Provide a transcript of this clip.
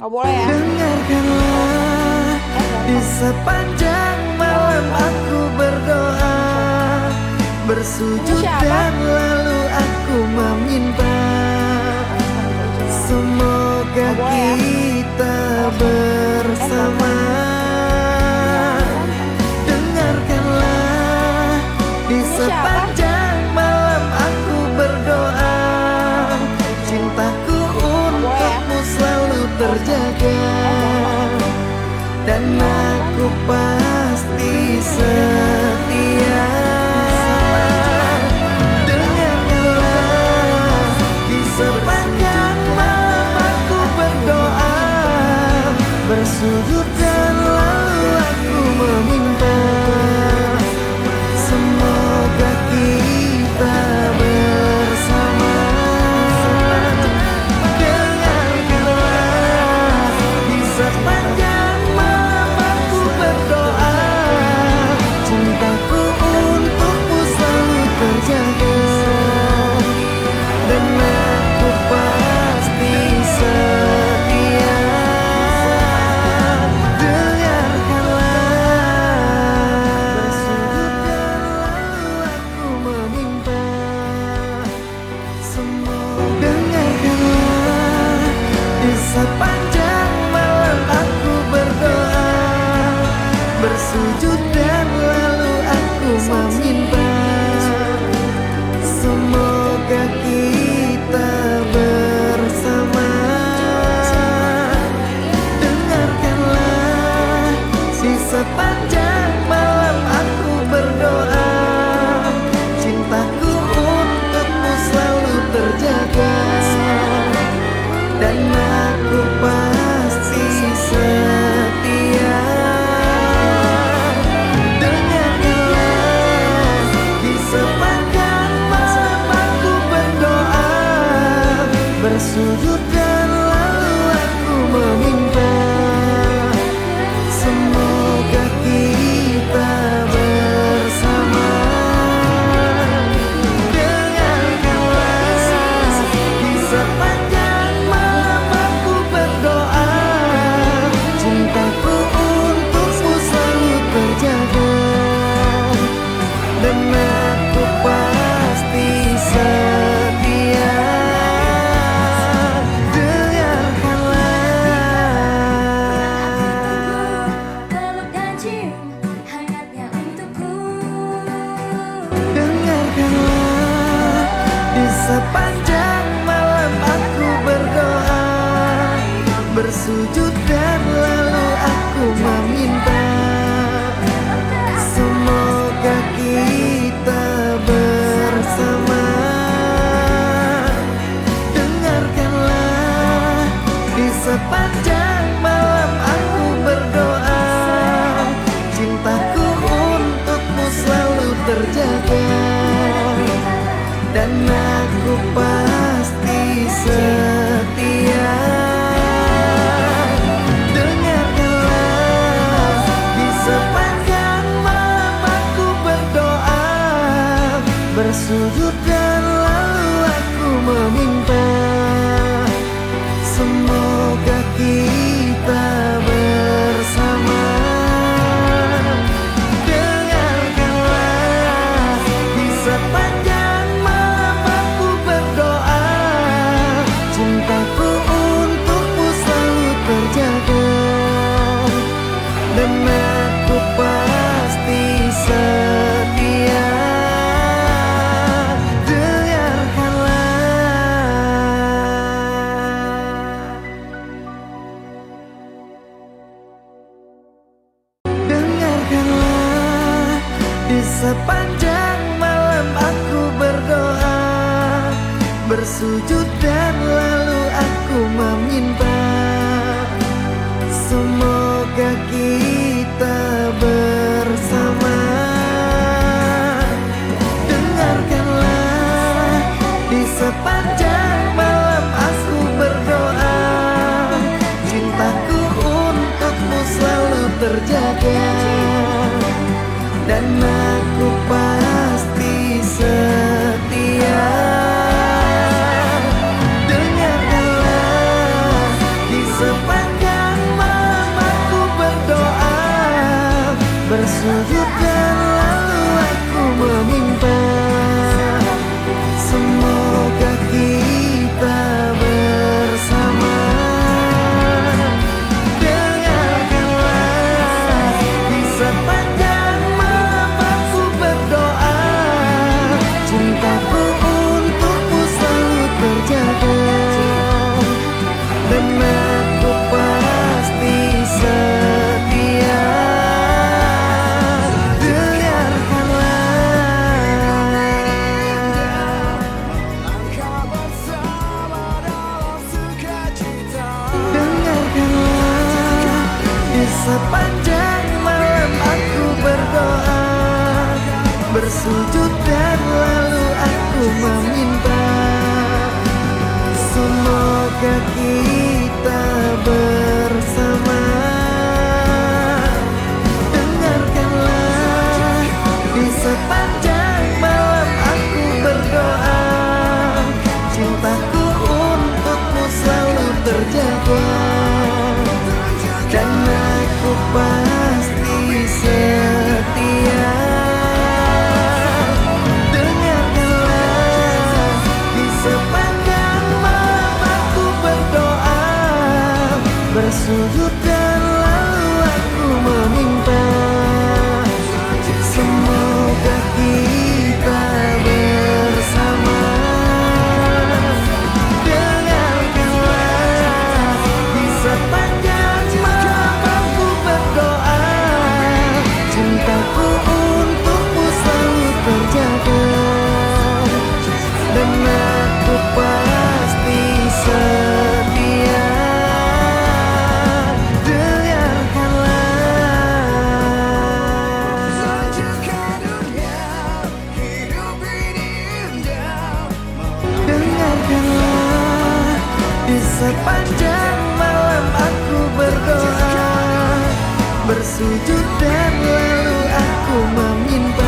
Nggak boleh ya. Dengarkanlah, di sepanjang malam aku berdoa, bersujud dan lalu aku meminta, semoga kita bersama. Dengarkanlah, di sepanjang malam aku berdoa, cintaku untukmu selalu terjaga, dan aku pasti setia. Dengarkanlah, di sepanjang malam aku berdoa, bersujud dan lalu aku meminta, semoga kita bersama. Dengarkanlah, di sepanjang malam aku berdoa, cintaku untukmu selalu terjaga, dan aku pasti setia. Dengarkanlah, bersujud dan lalu aku meminta, semoga. Dengarkanlah, di sepanjang malam aku berdoa, bersujud dan lalu aku meminta, semoga kita bersama. Dengarkanlah, di sepanjang malam aku berdoa, cintaku untukmu selalu terjaga, dan aku pasti setia. Dengarkanlah, di sepanjang malam aku berdoa, bersujud dan lalu aku meminta, semoga kita bersama. Dengarkanlah, di sepanjang malam aku berdoa, cintaku untukmu selalu terjaga, dan aku pasti setia. Dengarkanlah, Peluk dan cium hangatnya untukku. dengarkanlah, di sepanjang malam aku berdoa, bersujud dan lalu aku meminta, semoga kita bersama. Dengarkanlah, di sepanjang malam aku berdoa, cintaku untukmu selalu terjaga, dan aku pasti setia. Dengarkanlah, di sepanjang malam aku berdoa, bersujud dan lalu aku meminta, semoga kita bersama. Dengarkanlah, di sepanjang malam aku berdoa, cintaku untukmu selalu terjaga, dan aku pasti setia. Dengarkanlah, di sepanjang malam aku berdoa, bersujud dan lalu aku meminta, semoga kita bersama. Dengarkanlah, di sepanjang malam aku berdoa, cintaku untukmu selalu terjaga, dan aku pasti setia. Dengarkanlah, di sepanjang bersujud dan lalu aku meminta, semoga kita bersama. Dengarkanlah di sepanjang malam aku berdoa, cintaku untukmu selalu terjaga, dan aku pasti setia. Sepanjang malam aku berdoa, bersujud dan lalu aku meminta, semoga kita bersama. Dengarkanlah di sepanjang malam aku berdoa, cintaku untukmu selalu terjaga, dan aku pasti setia. Dengarkanlah di sepanjang malam aku berdoa, bersujud dan lalu aku meminta, semoga kita bersama. Dengarkanlah di sepanjang malam aku berdoa, cintaku untukmu selalu terjaga, dan aku pasti setia. Dengarkanlah di sepanjang malam aku berdoa, bersujud dan lalu aku meminta,